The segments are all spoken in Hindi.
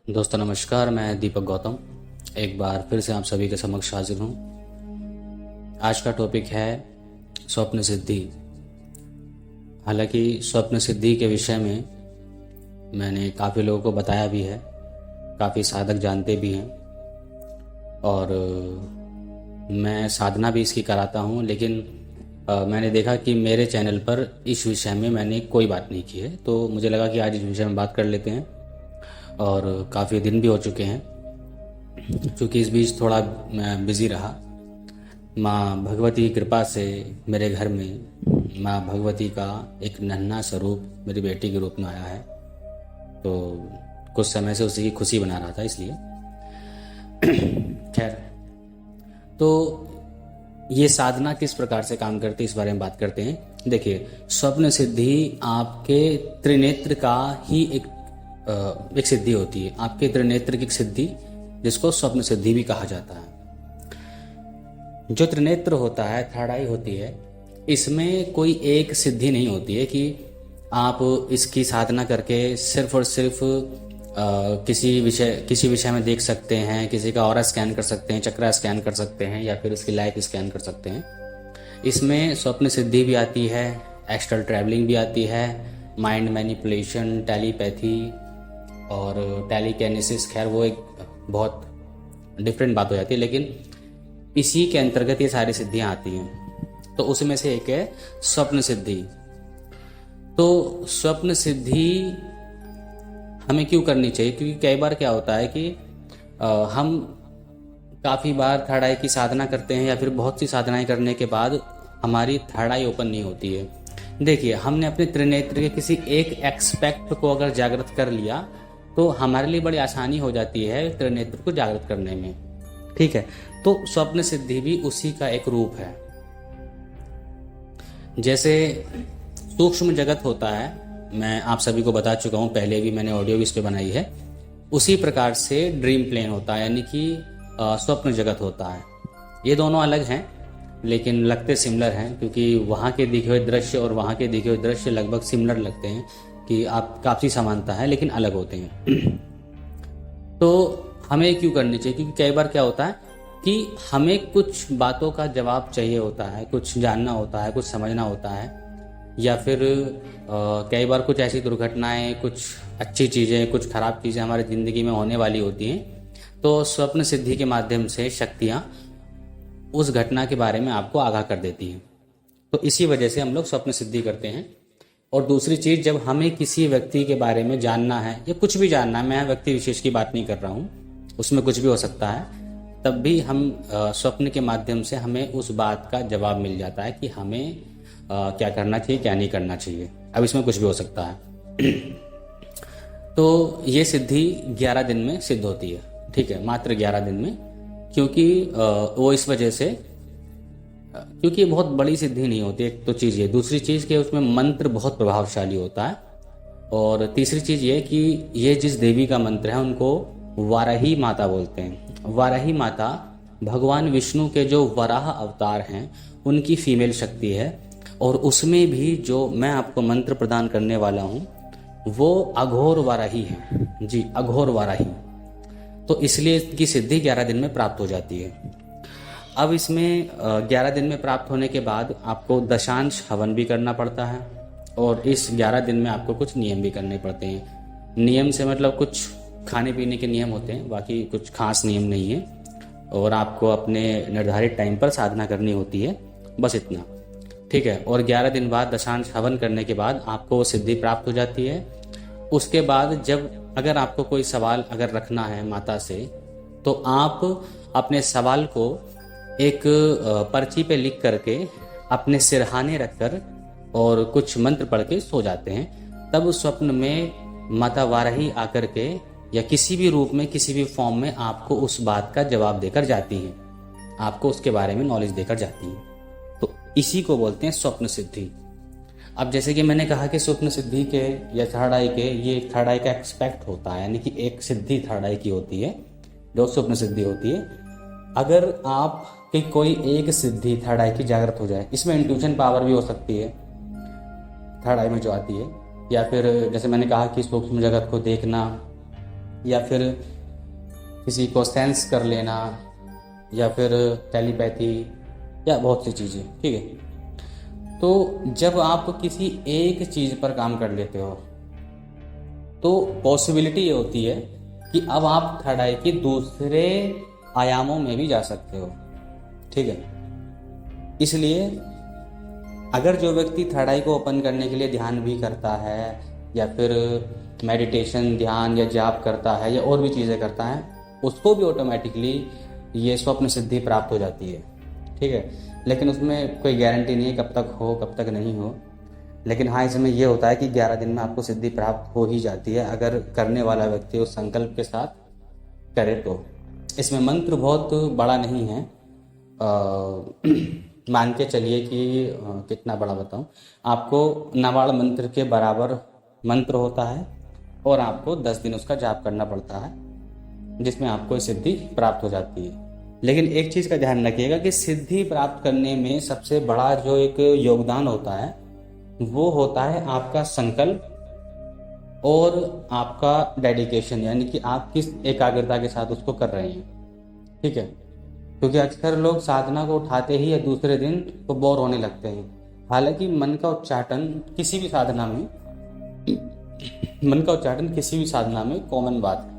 दोस्तों नमस्कार, मैं दीपक गौतम एक बार फिर से आप सभी के समक्ष हाजिर हूँ। आज का टॉपिक है स्वप्न सिद्धि। हालांकि स्वप्न सिद्धि के विषय में मैंने काफ़ी लोगों को बताया भी है, काफ़ी साधक जानते भी हैं और मैं साधना भी इसकी कराता हूँ। लेकिन मैंने देखा कि मेरे चैनल पर इस विषय में मैंने कोई बात नहीं की है, तो मुझे लगा कि आज इस विषय में बात कर लेते हैं। और काफ़ी दिन भी हो चुके हैं, क्योंकि इस बीच थोड़ा मैं बिज़ी रहा। माँ भगवती की कृपा से मेरे घर में माँ भगवती का एक नन्हा स्वरूप मेरी बेटी के रूप में आया है, तो कुछ समय से उसी की खुशी बना रहा था, इसलिए खैर। तो ये साधना किस प्रकार से काम करती है इस बारे में बात करते हैं। देखिए, स्वप्न सिद्धि आपके त्रिनेत्र का ही एक सिद्धि होती है, आपके त्रिनेत्र की सिद्धि, जिसको स्वप्न सिद्धि भी कहा जाता है। जो त्रिनेत्र होता है, थर्ड आई होती है, इसमें कोई एक सिद्धि नहीं होती है कि आप इसकी साधना करके सिर्फ और सिर्फ किसी विषय में देख सकते हैं, किसी का ऑरा स्कैन कर सकते हैं, चक्रा स्कैन कर सकते हैं, या फिर उसकी लाइफ स्कैन कर सकते हैं। इसमें स्वप्न सिद्धि भी आती है, एस्ट्रल ट्रैवलिंग भी आती है, माइंड मैनिपुलेशन, टेलीपैथी और टेलीकिनेसिस। खैर वो एक बहुत डिफरेंट बात हो जाती है, लेकिन इसी के अंतर्गत ये सारी सिद्धियां आती हैं। तो उसमें से एक है स्वप्न सिद्धि। तो स्वप्न सिद्धि हमें क्यों करनी चाहिए? क्योंकि कई बार क्या होता है कि हम काफ़ी बार थर्ड आई की साधना करते हैं, या फिर बहुत सी साधनाएं करने के बाद हमारी थर्ड आई ओपन नहीं होती है। देखिए, हमने अपने त्रिनेत्र के किसी एक एक्सपेक्ट को अगर जागृत कर लिया तो हमारे लिए बड़ी आसानी हो जाती है त्रिनेत्र को जागृत करने में, ठीक है। तो स्वप्न सिद्धि भी उसी का एक रूप है। जैसे सूक्ष्म जगत होता है, मैं आप सभी को बता चुका हूँ, पहले भी मैंने ऑडियो भी इस पे बनाई है। उसी प्रकार से ड्रीम प्लेन होता है, यानी कि स्वप्न जगत होता है। ये दोनों अलग हैं, लेकिन लगते सिमिलर हैं, क्योंकि वहाँ के दिखे हुए दृश्य और वहाँ के दिखे हुए दृश्य लगभग सिमिलर लगते हैं, कि आप काफ़ी समानता है, लेकिन अलग होते हैं। तो हमें क्यों करनी चाहिए? क्योंकि कई बार क्या होता है कि हमें कुछ बातों का जवाब चाहिए होता है, कुछ जानना होता है, कुछ समझना होता है, या फिर कई बार कुछ ऐसी दुर्घटनाएं, कुछ अच्छी चीज़ें, कुछ खराब चीज़ें हमारी ज़िंदगी में होने वाली होती हैं। तो स्वप्न सिद्धि के माध्यम से शक्तियाँ उस घटना के बारे में आपको आगाह कर देती हैं। तो इसी वजह से हम लोग स्वप्न सिद्धि करते हैं। और दूसरी चीज़, जब हमें किसी व्यक्ति के बारे में जानना है या कुछ भी जानना है, मैं व्यक्ति विशेष की बात नहीं कर रहा हूँ, उसमें कुछ भी हो सकता है, तब भी हम स्वप्न के माध्यम से हमें उस बात का जवाब मिल जाता है कि हमें क्या करना चाहिए, क्या नहीं करना चाहिए। अब इसमें कुछ भी हो सकता है। तो ये सिद्धि 11 दिन में सिद्ध होती है, ठीक है, मात्र 11 दिन में। क्योंकि वो इस वजह से, क्योंकि ये बहुत बड़ी सिद्धि नहीं होती, एक तो चीज़ ये। दूसरी चीज़ कि उसमें मंत्र बहुत प्रभावशाली होता है। और तीसरी चीज़ ये कि ये जिस देवी का मंत्र है उनको वाराही माता बोलते हैं। वाराही माता भगवान विष्णु के जो वराह अवतार हैं उनकी फीमेल शक्ति है, और उसमें भी जो मैं आपको मंत्र प्रदान करने वाला हूँ वो अघोर वाराही है जी, अघोर वाराही। तो इसलिए इसकी सिद्धि 11 दिन में प्राप्त हो जाती है। अब इसमें 11 दिन में प्राप्त होने के बाद आपको दशांश हवन भी करना पड़ता है, और इस 11 दिन में आपको कुछ नियम भी करने पड़ते हैं। नियम से मतलब कुछ खाने पीने के नियम होते हैं, बाकी कुछ खास नियम नहीं है। और आपको अपने निर्धारित टाइम पर साधना करनी होती है, बस इतना, ठीक है। और 11 दिन बाद दशांश हवन करने के बाद आपको वो सिद्धि प्राप्त हो जाती है। उसके बाद जब अगर आपको कोई सवाल अगर रखना है माता से, तो आप अपने सवाल को एक पर्ची पे लिख करके अपने सिरहाने रखकर और कुछ मंत्र पढ़ के सो जाते हैं। तब स्वप्न में माता वाराही आकर के या किसी भी रूप में, किसी भी फॉर्म में आपको उस बात का जवाब देकर जाती हैं, आपको उसके बारे में नॉलेज देकर जाती हैं। तो इसी को बोलते हैं स्वप्न सिद्धि। अब जैसे कि मैंने कहा कि स्वप्न सिद्धि के या थर्ड आई के, ये थर्ड आई का एक्सपेक्ट होता है, यानी कि एक सिद्धि थर्ड आई की होती है जो स्वप्न सिद्धि होती है। अगर आप कि कोई एक सिद्धि थर्ड आई की जागृत हो जाए, इसमें इंट्यूशन पावर भी हो सकती है थर्ड आई में जो आती है, या फिर जैसे मैंने कहा कि सूक्ष्म जगत को देखना, या फिर किसी को सेंस कर लेना, या फिर टेलीपैथी, या बहुत सी चीज़ें। ठीक है, तो जब आप किसी एक चीज़ पर काम कर लेते हो तो पॉसिबिलिटी ये होती है कि अब आप थर्ड आई के दूसरे आयामों में भी जा सकते हो। ठीक है, इसलिए अगर जो व्यक्ति थर्ड आई को ओपन करने के लिए ध्यान भी करता है, या फिर मेडिटेशन, ध्यान या जाप करता है, या और भी चीज़ें करता है, उसको भी ऑटोमेटिकली ये स्वप्न सिद्धि प्राप्त हो जाती है। ठीक है, लेकिन उसमें कोई गारंटी नहीं है कब तक हो कब तक नहीं हो। लेकिन हाँ, इसमें यह होता है कि 11 दिन में आपको सिद्धि प्राप्त हो ही जाती है, अगर करने वाला व्यक्ति उस संकल्प के साथ करे तो। इसमें मंत्र बहुत बड़ा नहीं है, मान के चलिए कि कितना बड़ा बताऊं आपको, नवाड़ मंत्र के बराबर मंत्र होता है, और आपको 10 दिन उसका जाप करना पड़ता है, जिसमें आपको सिद्धि प्राप्त हो जाती है। लेकिन एक चीज़ का ध्यान रखिएगा कि सिद्धि प्राप्त करने में सबसे बड़ा जो एक योगदान होता है वो होता है आपका संकल्प और आपका डेडिकेशन, यानी कि आप किस एकाग्रता के साथ उसको कर रहे हैं। ठीक है, क्योंकि अक्सर लोग साधना को उठाते ही या दूसरे दिन तो बोर होने लगते हैं। हालांकि मन का उच्चाटन किसी भी साधना में कॉमन बात है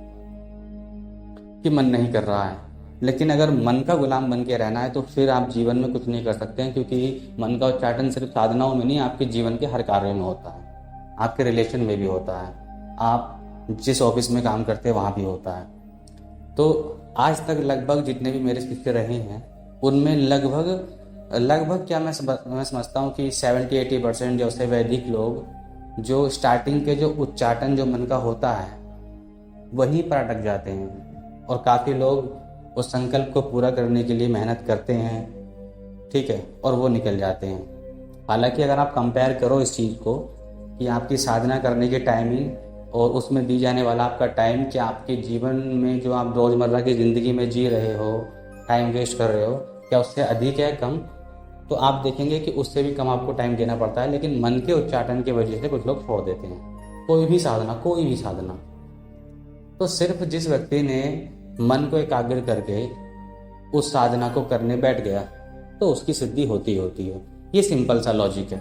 कि मन नहीं कर रहा है, लेकिन अगर मन का गुलाम बन के रहना है तो फिर आप जीवन में कुछ नहीं कर सकते हैं, क्योंकि मन का उच्चाटन सिर्फ साधनाओं में नहीं, आपके जीवन के हर कार्य में होता है, आपके रिलेशन में भी होता है, आप जिस ऑफिस में काम करते हैं वहाँ भी होता है। तो आज तक लगभग जितने भी मेरे शिष्य रहे हैं उनमें लगभग क्या मैं समझता हूँ कि 70-80% जो से वैदिक लोग जो स्टार्टिंग के जो उच्चाटन जो मन का होता है वहीं पर अटक जाते हैं, और काफ़ी लोग उस संकल्प को पूरा करने के लिए मेहनत करते हैं। ठीक है, और वो निकल जाते हैं। हालांकि अगर आप कंपेयर करो इस चीज़ को कि आपकी साधना करने की टाइमिंग और उसमें दी जाने वाला आपका टाइम, क्या आपके जीवन में जो आप रोज़मर्रा की ज़िंदगी में जी रहे हो, टाइम वेस्ट कर रहे हो, क्या उससे अधिक है कम, तो आप देखेंगे कि उससे भी कम आपको टाइम देना पड़ता है। लेकिन मन के उच्चाटन की वजह से कुछ लोग छोड़ देते हैं कोई भी साधना। तो सिर्फ जिस व्यक्ति ने मन को एकाग्र करके उस साधना को करने बैठ गया तो उसकी सिद्धि होती है। ये सिंपल सा लॉजिक है।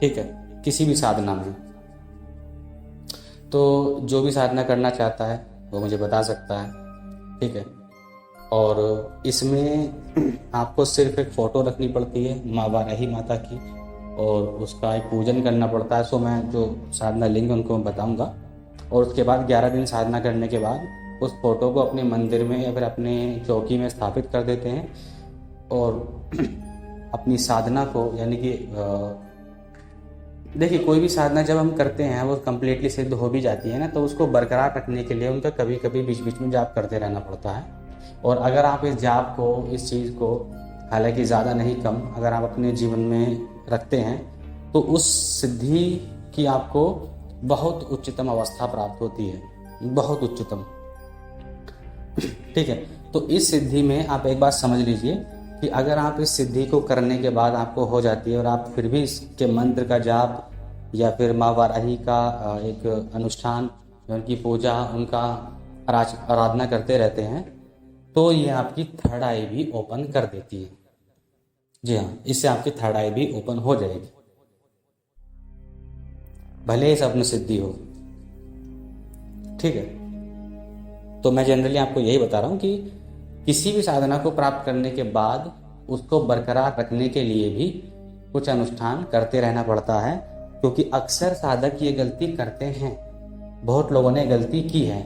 ठीक है, किसी भी साधना में तो जो भी साधना करना चाहता है वो मुझे बता सकता है। ठीक है, और इसमें आपको सिर्फ एक फ़ोटो रखनी पड़ती है माँ वाराही माता की, और उसका एक पूजन करना पड़ता है। सो मैं जो साधना लिंग उनको मैं बताऊँगा, और उसके बाद 11 दिन साधना करने के बाद उस फोटो को अपने मंदिर में या फिर अपने चौकी में स्थापित कर देते हैं, और अपनी साधना को, यानी कि देखिए कोई भी साधना जब हम करते हैं वो कम्प्लीटली सिद्ध हो भी जाती है ना, तो उसको बरकरार रखने के लिए उनका कभी कभी बीच बीच में जाप करते रहना पड़ता है। और अगर आप इस जाप को, इस चीज़ को, हालांकि ज़्यादा नहीं कम, अगर आप अपने जीवन में रखते हैं तो उस सिद्धि की आपको बहुत उच्चतम अवस्था प्राप्त होती है, बहुत उच्चतम। ठीक है, तो इस सिद्धि में आप एक बात समझ लीजिए कि अगर आप इस सिद्धि को करने के बाद आपको हो जाती है और आप फिर भी इसके मंत्र का जाप या फिर माँ वाराही का एक अनुष्ठान, उनकी पूजा, उनका आराधना करते रहते हैं, तो ये आपकी थर्ड आई भी ओपन कर देती है। जी हाँ, इससे आपकी थर्ड आई भी ओपन हो जाएगी, भले ही स्वप्न सिद्धि हो। ठीक है, तो मैं जनरली आपको यही बता रहा हूँ कि किसी भी साधना को प्राप्त करने के बाद उसको बरकरार रखने के लिए भी कुछ अनुष्ठान करते रहना पड़ता है, क्योंकि अक्सर साधक ये गलती करते हैं, बहुत लोगों ने गलती की है।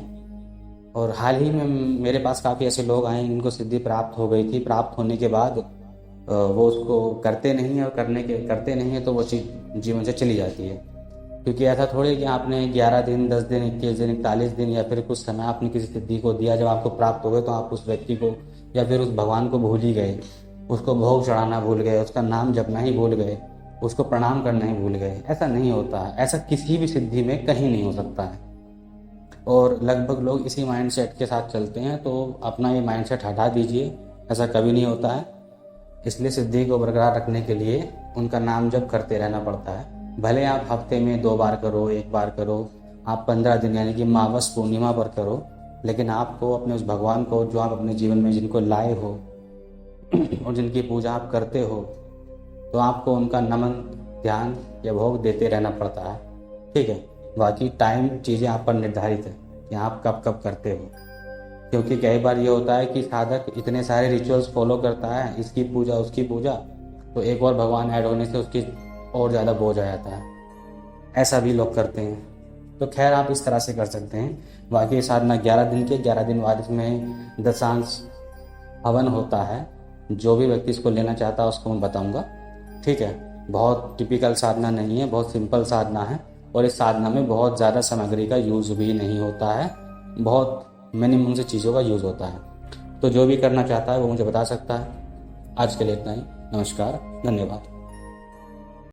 और हाल ही में मेरे पास काफ़ी ऐसे लोग आए जिनको सिद्धि प्राप्त हो गई थी, प्राप्त होने के बाद वो उसको करते नहीं है, और करते नहीं है तो वो चीज़ जीवन से चली जाती है। क्योंकि ऐसा थोड़ी कि आपने 11 दिन, 10 दिन, 21 दिन, 41 दिन या फिर कुछ समय आपने किसी सिद्धि को दिया, जब आपको प्राप्त हो गए तो आप उस व्यक्ति को या फिर उस भगवान को भूल ही गए, उसको भोग चढ़ाना भूल गए, उसका नाम जपना ही भूल गए, उसको प्रणाम करना ही भूल गए। ऐसा नहीं होता है, ऐसा किसी भी सिद्धि में कहीं नहीं हो सकता है। और लगभग लोग इसी माइंडसेट के साथ चलते हैं, तो अपना ये माइंडसेट हटा दीजिए, ऐसा कभी नहीं होता है। इसलिए सिद्धि को बरकरार रखने के लिए उनका नाम जप करते रहना पड़ता है। भले आप हफ्ते में 2 बार करो, 1 बार करो, आप 15 दिन यानी कि मावस पूर्णिमा पर करो, लेकिन आपको अपने उस भगवान को जो आप अपने जीवन में जिनको लाए हो और जिनकी पूजा आप करते हो, तो आपको उनका नमन, ध्यान या भोग देते रहना पड़ता है। ठीक है, बाकी टाइम चीज़ें आप पर निर्धारित है कि आप कब कब करते हो, क्योंकि कई बार ये होता है कि साधक इतने सारे रिचुअल्स फॉलो करता है, इसकी पूजा उसकी पूजा, तो एक और भगवान ऐड होने से उसकी और ज़्यादा बोझ आ जाता है। ऐसा भी लोग करते हैं। तो खैर आप इस तरह से कर सकते हैं। बाकी साधना 11 दिन के 11 दिन बाद इसमें दशांश हवन होता है। जो भी व्यक्ति इसको लेना चाहता है उसको मैं बताऊंगा। ठीक है, बहुत टिपिकल साधना नहीं है, बहुत सिंपल साधना है और इस साधना में बहुत ज़्यादा सामग्री का यूज़ भी नहीं होता है, बहुत मिनिमम से चीज़ों का यूज़ होता है। तो जो भी करना चाहता है वो मुझे बता सकता है। आज के लिए इतना ही। नमस्कार, धन्यवाद।